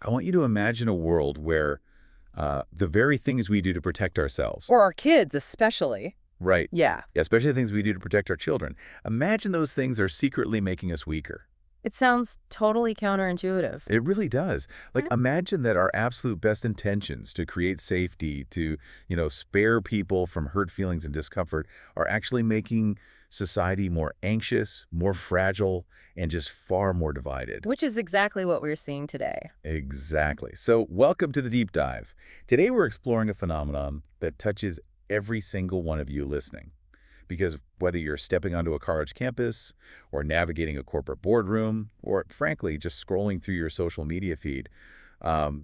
I want you to imagine a world where the very things we do to protect ourselves, Or our kids, especially. right? Yeah. Yeah, especially the things we do to protect our children. Imagine those things are secretly making us weaker. It sounds totally counterintuitive. It really does. Like, Mhm. imagine that our absolute best intentions to create safety, to, spare people from hurt feelings and discomfort are actually making society more anxious, more fragile, and just far more divided. Which is exactly what we're seeing today. Exactly. So, welcome to the deep dive. Today, we're exploring a phenomenon that touches every single one of you listening. Because whether you're stepping onto a college campus, or navigating a corporate boardroom, or frankly, just scrolling through your social media feed,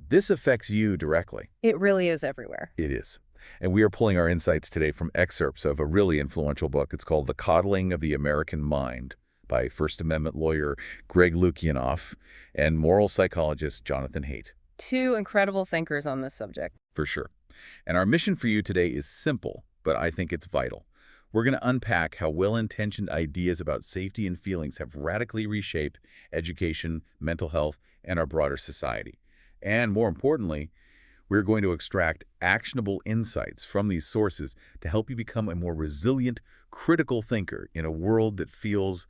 this affects you directly. It really is everywhere. It is. And we are pulling our insights today from excerpts of a really influential book. It's called The Coddling of the American Mind by First Amendment lawyer Greg Lukianoff and moral psychologist Jonathan Haidt. Two incredible thinkers on this subject. For sure. And our mission for you today is simple, but I think it's vital. We're going to unpack how well-intentioned ideas about safety and feelings have radically reshaped education, mental health, and our broader society. And more importantly, we're going to extract actionable insights from these sources to help you become a more resilient, critical thinker in a world that feels,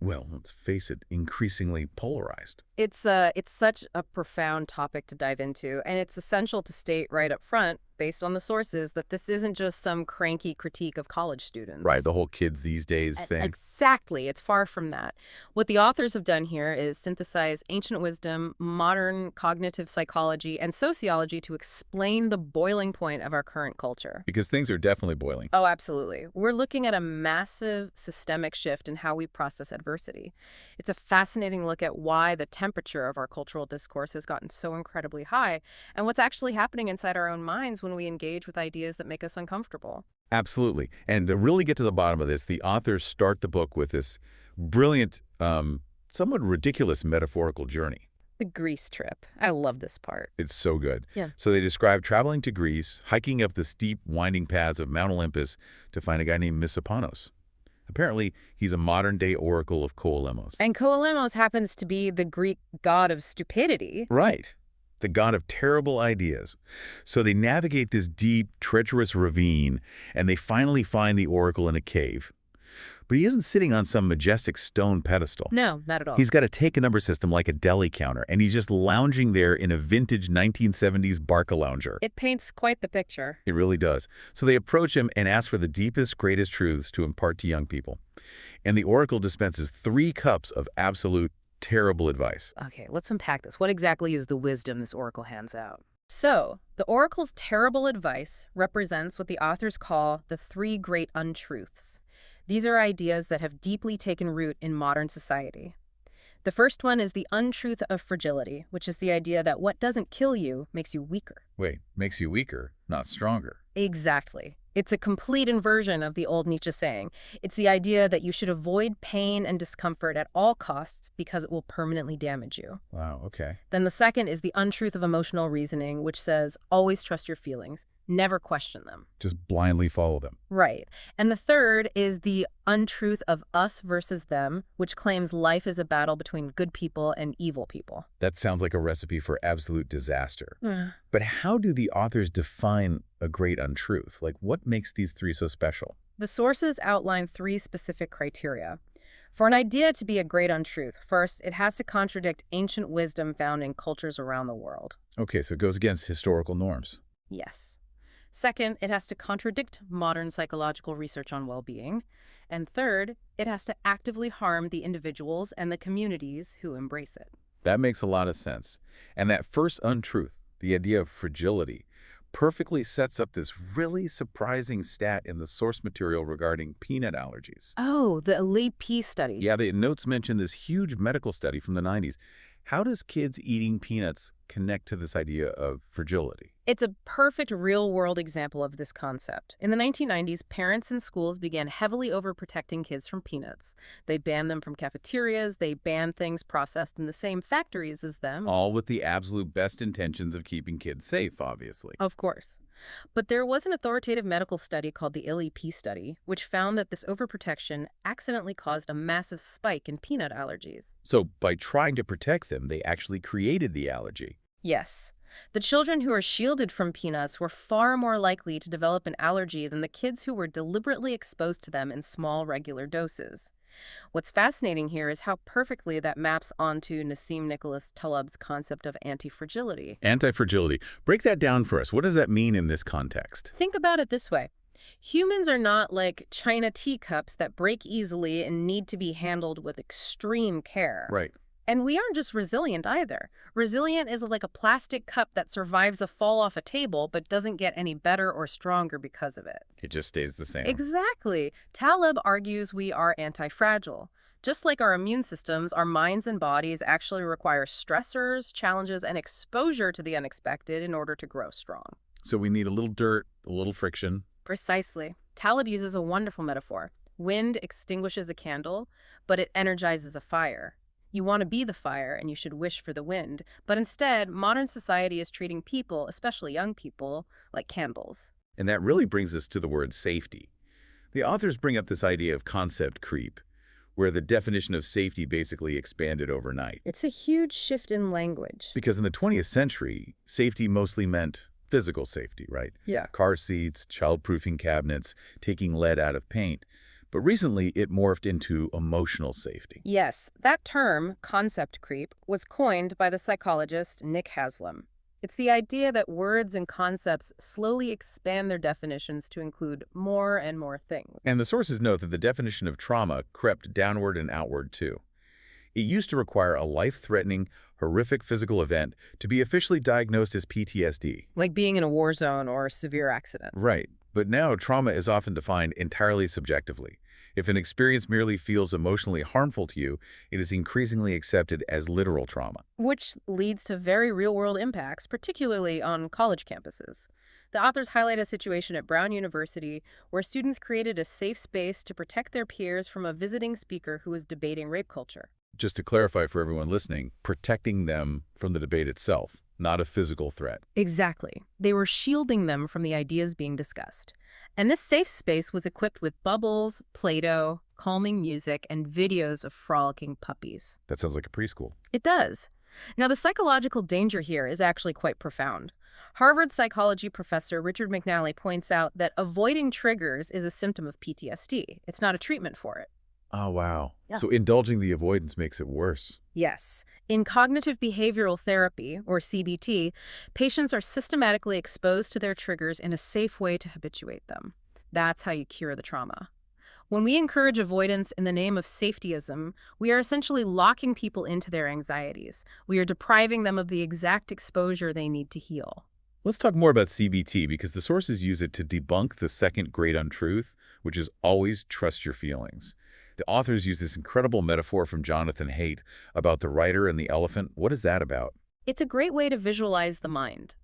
well, let's face it, increasingly polarized. It's such a profound topic to dive into, and it's essential to state right up front, based on the sources, that this isn't just some cranky critique of college Right, students. the whole kids these days thing. Exactly. It's far from that. What the authors have done here is synthesize ancient wisdom, modern cognitive psychology, and sociology to explain the boiling point of our current culture. Because things are definitely boiling. Oh, absolutely. We're looking at a massive systemic shift in how we process adversity. It's a fascinating look at why the temperature of our cultural discourse has gotten so incredibly high and what's actually happening inside our own minds when we engage with ideas that make us uncomfortable. Absolutely. And to really get to the bottom of this, the authors start the book with this brilliant, somewhat ridiculous metaphorical journey. The Greece trip. I love this part. It's so good. Yeah. So they describe traveling to Greece, hiking up the steep, winding paths of Mount Olympus to find a guy named Missapaunos. Apparently, he's a modern-day oracle of Koalemos. And Koalemos happens to be the Greek god of stupidity. Right. The god of terrible ideas. So they navigate this deep, treacherous ravine, and they finally find the oracle in a cave. But he isn't sitting on some majestic stone pedestal. No, not at all. He's got a take-a-number system like a deli counter, and he's just lounging there in a vintage 1970s Barca-lounger. It paints quite the picture. It really does. So they approach him and ask for the deepest, greatest truths to impart to young people. And the oracle dispenses 3 cups of absolute terrible advice. Okay, let's unpack this. What exactly is the wisdom this oracle hands out? So, the oracle's terrible advice represents what the authors call the 3 great untruths. These are ideas that have deeply taken root in modern society. The first one is the untruth of fragility, which is the idea that what doesn't kill you makes you weaker. Wait, makes you weaker, not stronger. Exactly. It's a complete inversion of the old Nietzsche saying. It's the idea that you should avoid pain and discomfort at all costs because it will permanently damage you. Wow, okay. Then the second is the untruth of emotional reasoning, which says always trust your feelings, never question them. Just blindly follow them. Right. And the third is the untruth of us versus them, which claims life is a battle between good people and evil people. That sounds like a recipe for absolute disaster. But how do the authors define a great untruth? Like, what makes these 3 so special? The sources outline 3 specific criteria. For an idea to be a great untruth, first, it has to contradict ancient wisdom found in cultures around the world. Okay, so it goes against historical norms. Yes. Second, it has to contradict modern psychological research on well-being. And third, it has to actively harm the individuals and the communities who embrace it. That makes a lot of sense. And that first untruth, the idea of fragility, perfectly sets up this really surprising stat in the source material regarding peanut allergies. Oh, the Elite P study. Yeah, the notes mention this huge medical study from the 90s. How does kids eating peanuts connect to this idea of fragility? It's a perfect real-world example of this concept. In the 1990s, parents and schools began heavily overprotecting kids from peanuts. They banned them from cafeterias. They banned things processed in the same factories as them. All with the absolute best intentions of keeping kids safe, obviously. Of course. But there was an authoritative medical study called the LEP study, which found that this overprotection accidentally caused a massive spike in peanut allergies. So by trying to protect them, they actually created the allergy. Yes. The children who are shielded from peanuts were far more likely to develop an allergy than the kids who were deliberately exposed to them in small, regular doses. What's fascinating here is how perfectly that maps onto Nassim Nicholas Taleb's concept of anti-fragility. Anti-fragility. Break that down for us. What does that mean in this context? Think about it this way. Humans are not like china teacups that break easily and need to be handled with extreme care. Right. And we aren't just resilient either. Resilient is like a plastic cup that survives a fall off a table but doesn't get any better or stronger because of it. It just stays the same. Exactly. Taleb argues we are anti-fragile. Just like our immune systems, our minds and bodies actually require stressors, challenges, and exposure to the unexpected in order to grow strong. So we need a little dirt, a little friction. Precisely. Taleb uses a wonderful metaphor. Wind extinguishes a candle, but it energizes a fire. You want to be the fire and you should wish for the wind, but instead, modern society is treating people, especially young people, like candles. And that really brings us to the word safety. The authors bring up this idea of concept creep, where the definition of safety basically expanded overnight. It's a huge shift in language. Because in the 20th century, safety mostly meant physical safety, right? Yeah. Car seats, child-proofing cabinets, taking lead out of paint. But recently, it morphed into emotional safety. Yes, that term, concept creep, was coined by the psychologist Nick Haslam. It's the idea that words and concepts slowly expand their definitions to include more and more things. And the sources note that the definition of trauma crept downward and outward, too. It used to require a life-threatening, horrific physical event to be officially diagnosed as PTSD. Like being in a war zone or a severe accident. Right. But now trauma is often defined entirely subjectively. If an experience merely feels emotionally harmful to you, it is increasingly accepted as literal trauma. Which leads to very real-world impacts, particularly on college campuses. The authors highlight a situation at Brown University where students created a safe space to protect their peers from a visiting speaker who was debating rape culture. Just to clarify for everyone listening, protecting them from the debate itself, not a physical threat. Exactly. They were shielding them from the ideas being discussed. And this safe space was equipped with bubbles, Play-Doh, calming music, and videos of frolicking puppies. That sounds like a preschool. It does. Now, the psychological danger here is actually quite profound. Harvard psychology professor Richard McNally points out that avoiding triggers is a symptom of PTSD. It's not a treatment for it. Oh, wow. Yeah. So indulging the avoidance makes it worse. Yes. In cognitive behavioral therapy, or CBT, patients are systematically exposed to their triggers in a safe way to habituate them. That's how you cure the trauma. When we encourage avoidance in the name of safetyism, we are essentially locking people into their anxieties. We are depriving them of the exact exposure they need to heal. Let's talk more about CBT because the sources use it to debunk the second great untruth, which is always trust your feelings. The authors use this incredible metaphor from Jonathan Haidt about the writer and the elephant. What is that about? It's a great way to visualize the mind.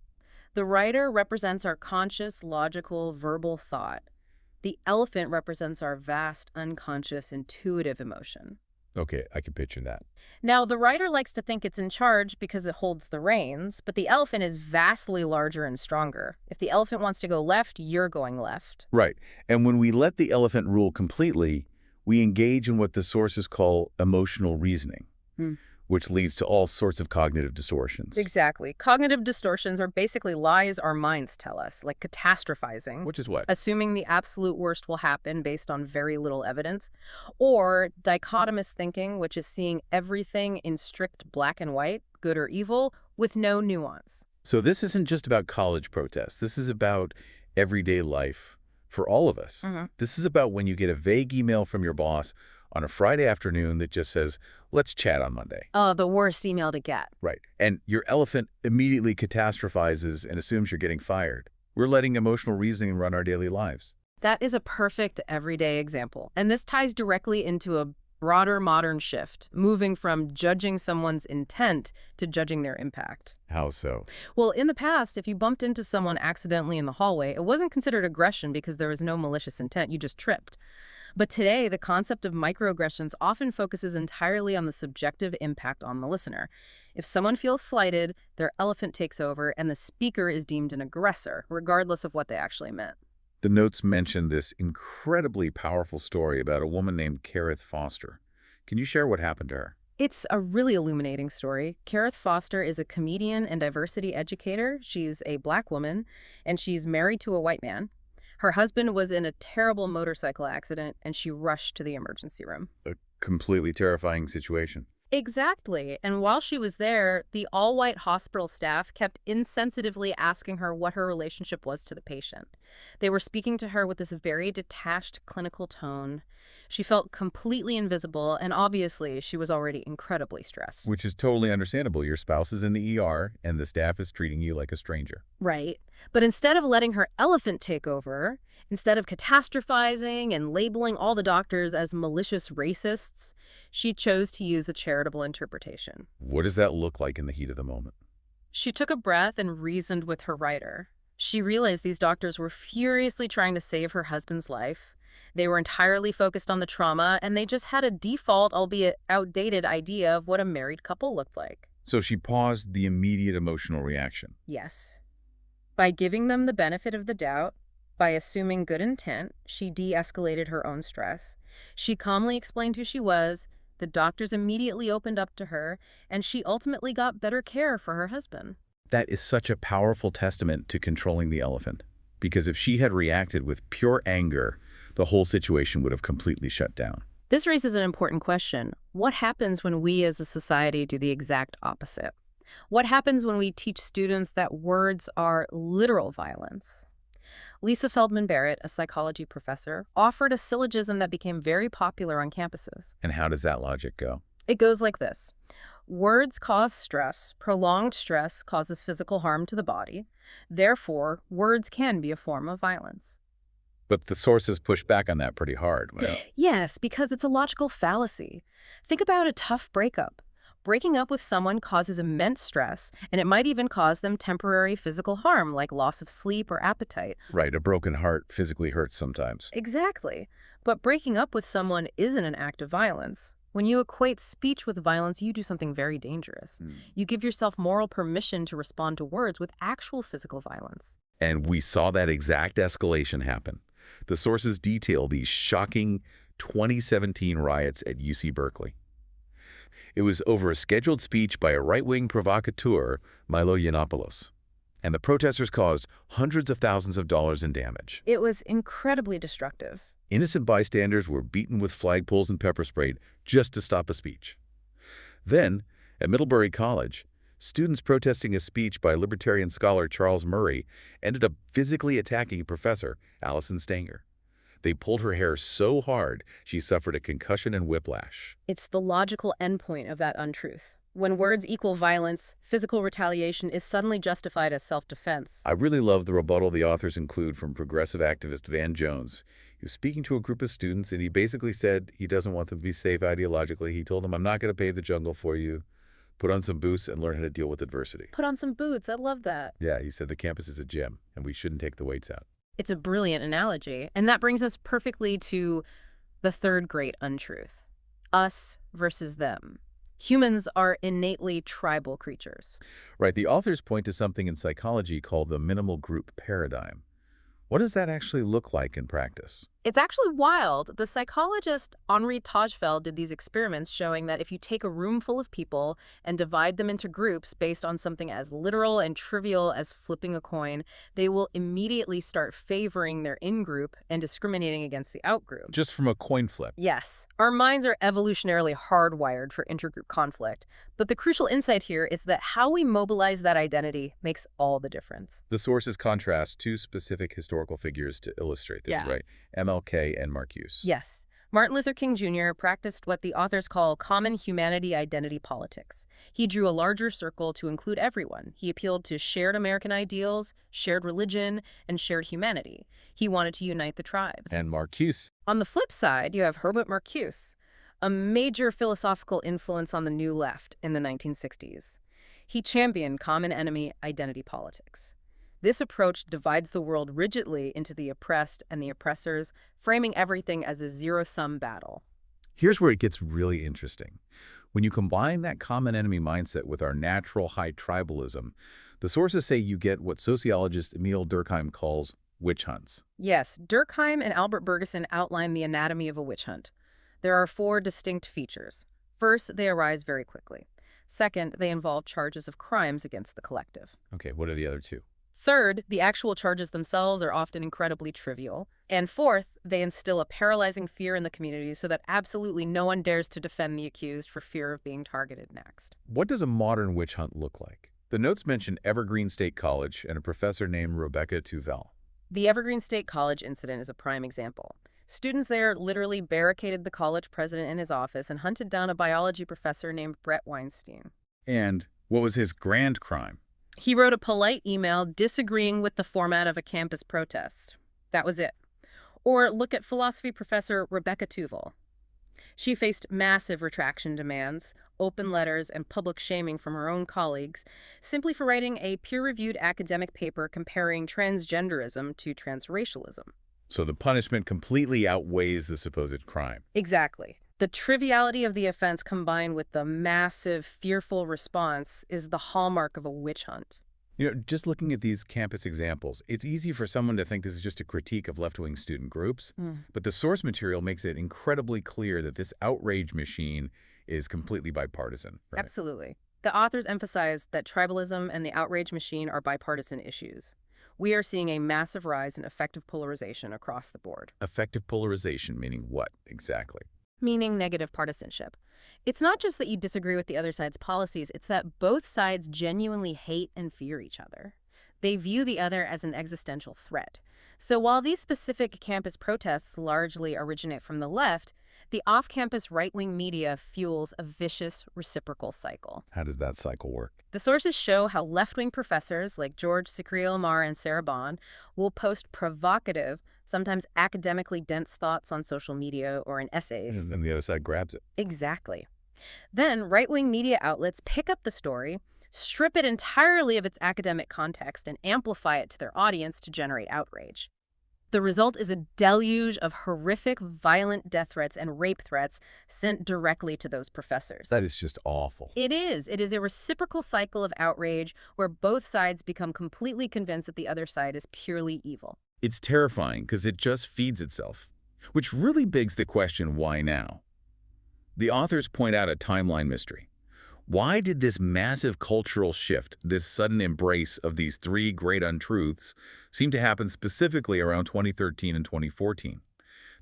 The writer represents our conscious, logical, verbal thought. The elephant represents our vast, unconscious, intuitive emotion. Okay, I can picture that. Now, the writer likes to think it's in charge because it holds the reins, but the elephant is vastly larger and stronger. If the elephant wants to go left, you're going left. Right. And when we let the elephant rule completely, we engage in what the sources call emotional reasoning, which leads to all sorts of cognitive distortions. Exactly. Cognitive distortions are basically lies our minds tell us, like catastrophizing. Which is what? Assuming the absolute worst will happen based on very little evidence. Or dichotomous thinking, which is seeing everything in strict black and white, good or evil, with no nuance. So this isn't just about college protests. This is about everyday life for all of us. This is about when you get a vague email from your boss on a Friday afternoon that just says, let's chat on Monday. Oh, the worst email to get. Right. And your elephant immediately catastrophizes and assumes you're getting fired. We're letting emotional reasoning run our daily lives. That is a perfect everyday example. And this ties directly into a broader modern shift, moving from judging someone's intent to judging their impact. How so? Well, in the past, if you bumped into someone accidentally in the hallway, it wasn't considered aggression because there was no malicious intent. You just tripped. But today, the concept of microaggressions often focuses entirely on the subjective impact on the listener. If someone feels slighted, their elephant takes over and the speaker is deemed an aggressor, regardless of what they actually meant. The notes mention this incredibly powerful story about a woman named Carith Foster. Can you share what happened to her? It's a really illuminating story. Carith Foster is a comedian and diversity educator. She's a Black woman, and she's married to a white man. Her husband was in a terrible motorcycle accident, and she rushed to the emergency room. A completely terrifying situation. Exactly. And while she was there, the all-white hospital staff kept insensitively asking her what her relationship was to the patient. They were speaking to her with this very detached clinical tone. She felt completely invisible, and obviously she was already incredibly stressed. Which is totally understandable. Your spouse is in the ER, and the staff is treating you like a stranger. Right. But instead of letting her elephant take over, instead of catastrophizing and labeling all the doctors as malicious racists, she chose to use a charitable interpretation. What does that look like in the heat of the moment? She took a breath and reasoned with her writer. She realized these doctors were furiously trying to save her husband's life. They were entirely focused on the trauma, and they just had a default, albeit outdated, idea of what a married couple looked like. So she paused the immediate emotional reaction. Yes. By giving them the benefit of the doubt, by assuming good intent, she de-escalated her own stress. She calmly explained who she was, the doctors immediately opened up to her, and she ultimately got better care for her husband. That is such a powerful testament to controlling the elephant. Because if she had reacted with pure anger, the whole situation would have completely shut down. This raises an important question. What happens when we as a society do the exact opposite? What happens when we teach students that words are literal violence? Lisa Feldman Barrett, a psychology professor, offered a syllogism that became very popular on campuses. And how does that logic go? It goes like this. Words cause stress. Prolonged stress causes physical harm to the body. Therefore, words can be a form of violence. But the sources push back on that pretty hard. Well, Yes, because it's a logical fallacy. Think about a tough breakup. Breaking up with someone causes immense stress, and it might even cause them temporary physical harm like loss of sleep or appetite. right, a broken heart physically hurts sometimes. Exactly. But breaking up with someone isn't an act of violence. When you equate speech with violence, you do something very dangerous. You give yourself moral permission to respond to words with actual physical violence. And we saw that exact escalation happen. The sources detail these shocking 2017 riots at UC Berkeley. It was over a scheduled speech by a right-wing provocateur, Milo Yiannopoulos. And the protesters caused hundreds of thousands of dollars in damage. It was incredibly destructive. Innocent bystanders were beaten with flagpoles and pepper sprayed just to stop a speech. Then, at Middlebury College, students protesting a speech by libertarian scholar Charles Murray ended up physically attacking Professor Allison Stanger. They pulled her hair so hard she suffered a concussion and whiplash. It's the logical endpoint of that untruth. When words equal violence, physical retaliation is suddenly justified as self-defense. I really love the rebuttal the authors include from progressive activist Van Jones. He was speaking to a group of students, and he basically said he doesn't want them to be safe ideologically. He told them, "I'm not going to pave the jungle for you. Put on some boots and learn how to deal with adversity." Put on some boots. I love that. Yeah, he said the campus is a gym, and we shouldn't take the weights out. It's a brilliant analogy. And that brings us perfectly to the third great untruth. Us versus them. Humans are innately tribal creatures. Right, the authors point to something in psychology called the minimal group paradigm. What does that actually look like in practice? It's actually wild. The psychologist Henri Tajfel did these experiments showing that if you take a room full of people and divide them into groups based on something as literal and trivial as flipping a coin, they will immediately start favoring their in-group and discriminating against the out-group. Just from a coin flip. Yes, our minds are evolutionarily hardwired for intergroup conflict, but the crucial insight here is that how we mobilize that identity makes all the difference. The sources contrast two specific historical figures to illustrate this, Yeah. right? MLK and Marcuse. Yes. Martin Luther King Jr. practiced what the authors call common humanity identity politics. He drew a larger circle to include everyone. He appealed to shared American ideals, shared religion, and shared humanity. He wanted to unite the tribes. And Marcuse. On the flip side, you have Herbert Marcuse, a major philosophical influence on the New Left in the 1960s. He championed common enemy identity politics. This approach divides the world rigidly into the oppressed and the oppressors, framing everything as a zero-sum battle. Here's where it gets really interesting. When you combine that common enemy mindset with our natural high tribalism, the sources say you get what sociologist Emil Durkheim calls witch hunts. Yes, Durkheim and Albert Bergeson outline the anatomy of a witch hunt. There are four distinct features. First, they arise very quickly. Second, they involve charges of crimes against the collective. Okay, what are the other two? Third, the actual charges themselves are often incredibly trivial. And fourth, they instill a paralyzing fear in the community so that absolutely no one dares to defend the accused for fear of being targeted next. What does a modern witch hunt look like? The notes mention Evergreen State College and a professor named Rebecca Tuvel. The Evergreen State College incident is a prime example. Students there literally barricaded the college president in his office and hunted down a biology professor named Brett Weinstein. And what was his grand crime? He wrote a polite email disagreeing with the format of a campus protest. That was it. Or look at philosophy professor Rebecca Tuvel. She faced massive retraction demands, open letters, and public shaming from her own colleagues simply for writing a peer-reviewed academic paper comparing transgenderism to transracialism. So the punishment completely outweighs the supposed crime. Exactly. The triviality of the offense combined with the massive, fearful response is the hallmark of a witch hunt. Just looking at these campus examples, it's easy for someone to think this is just a critique of left-wing student groups, but the source material makes it incredibly clear that this outrage machine is completely bipartisan. Right? Absolutely. The authors emphasize that tribalism and the outrage machine are bipartisan issues. We are seeing a massive rise in effective polarization across the board. Effective polarization meaning what exactly? Meaning negative partisanship. It's not just that you disagree with the other side's policies, it's that both sides genuinely hate and fear each other. They view the other as an existential threat. So while these specific campus protests largely originate from the left, the off-campus right-wing media fuels a vicious reciprocal cycle. How does that cycle work? The sources show how left-wing professors like George Sikri-Ilmar and Sarah Bond will post provocative, sometimes academically dense thoughts on social media or in essays. And the other side grabs it. Exactly. Then right-wing media outlets pick up the story, strip it entirely of its academic context, and amplify it to their audience to generate outrage. The result is a deluge of horrific, violent death threats and rape threats sent directly to those professors. That is just awful. It is. It is a reciprocal cycle of outrage where both sides become completely convinced that the other side is purely evil. It's terrifying because it just feeds itself, which really begs the question, why now? The authors point out a timeline mystery. Why did this massive cultural shift, this sudden embrace of these three great untruths, seem to happen specifically around 2013 and 2014?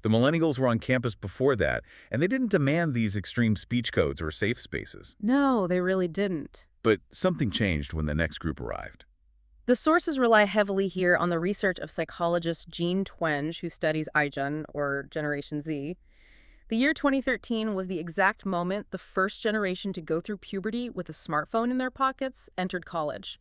The millennials were on campus before that, and they didn't demand these extreme speech codes or safe spaces. No, they really didn't. But something changed when the next group arrived. The sources rely heavily here on the research of psychologist Jean Twenge, who studies iGen, or Generation Z. The year 2013 was the exact moment the first generation to go through puberty with a smartphone in their pockets entered college.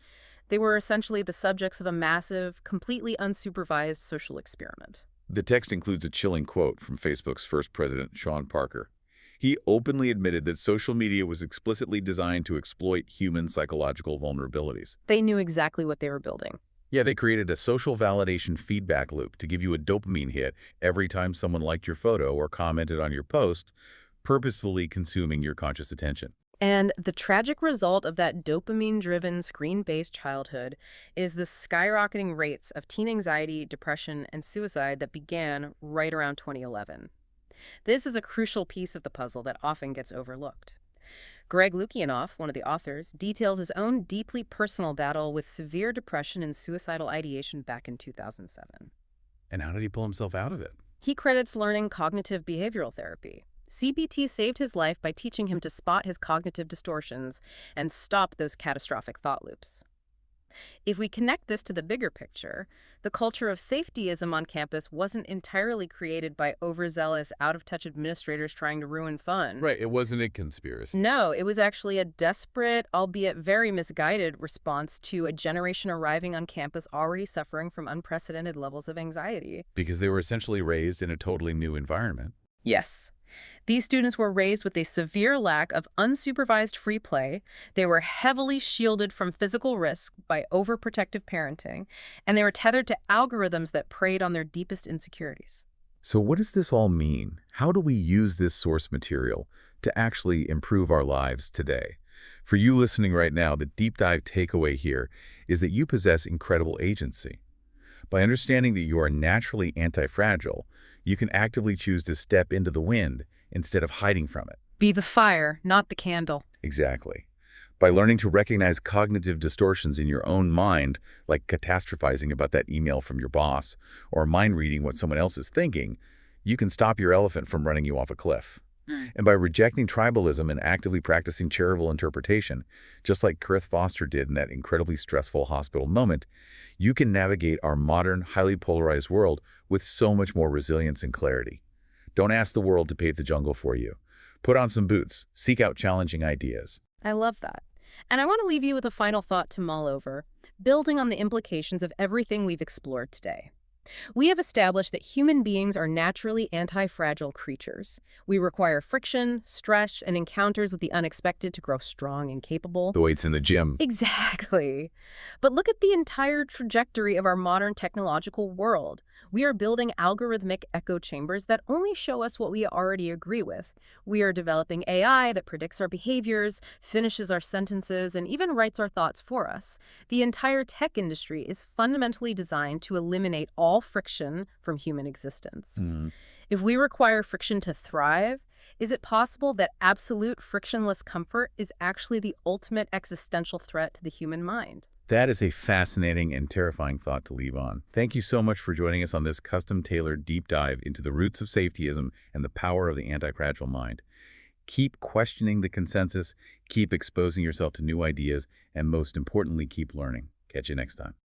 They were essentially the subjects of a massive, completely unsupervised social experiment. The text includes a chilling quote from Facebook's first president, Sean Parker. He openly admitted that social media was explicitly designed to exploit human psychological vulnerabilities. They knew exactly what they were building. Yeah, they created a social validation feedback loop to give you a dopamine hit every time someone liked your photo or commented on your post, purposefully consuming your conscious attention. And the tragic result of that dopamine-driven, screen-based childhood is the skyrocketing rates of teen anxiety, depression, and suicide that began right around 2011. This is a crucial piece of the puzzle that often gets overlooked. Greg Lukianoff, one of the authors, details his own deeply personal battle with severe depression and suicidal ideation back in 2007. And how did he pull himself out of it? He credits learning cognitive behavioral therapy. CBT saved his life by teaching him to spot his cognitive distortions and stop those catastrophic thought loops. If we connect this to the bigger picture, the culture of safetyism on campus wasn't entirely created by overzealous, out-of-touch administrators trying to ruin fun. Right, it wasn't a conspiracy. No, it was actually a desperate, albeit very misguided, response to a generation arriving on campus already suffering from unprecedented levels of anxiety. Because they were essentially raised in a totally new environment. Yes. These students were raised with a severe lack of unsupervised free play. They were heavily shielded from physical risk by overprotective parenting, and they were tethered to algorithms that preyed on their deepest insecurities. So what does this all mean? How do we use this source material to actually improve our lives today? For you listening right now, the deep dive takeaway here is that you possess incredible agency. By understanding that you are naturally anti-fragile, you can actively choose to step into the wind instead of hiding from it. Be the fire, not the candle. Exactly. By learning to recognize cognitive distortions in your own mind, like catastrophizing about that email from your boss or mind reading what someone else is thinking, you can stop your elephant from running you off a cliff. And by rejecting tribalism and actively practicing charitable interpretation, just like Kirth Foster did in that incredibly stressful hospital moment, you can navigate our modern, highly polarized world with so much more resilience and clarity. Don't ask the world to pave the jungle for you. Put on some boots. Seek out challenging ideas. I love that. And I want to leave you with a final thought to mull over, building on the implications of everything we've explored today. We have established that human beings are naturally anti-fragile creatures. We require friction, stress, and encounters with the unexpected to grow strong and capable. The weights in the gym. Exactly. But look at the entire trajectory of our modern technological world. We are building algorithmic echo chambers that only show us what we already agree with. We are developing AI that predicts our behaviors, finishes our sentences, and even writes our thoughts for us. The entire tech industry is fundamentally designed to eliminate all friction from human existence. If we require friction to thrive, is it possible that absolute frictionless comfort is actually the ultimate existential threat to the human mind? That is a fascinating and terrifying thought to leave on. Thank you so much for joining us on this custom-tailored deep dive into the roots of safetyism and the power of the anti-fragile mind. Keep questioning the consensus, keep exposing yourself to new ideas, and most importantly, keep learning. Catch you next time.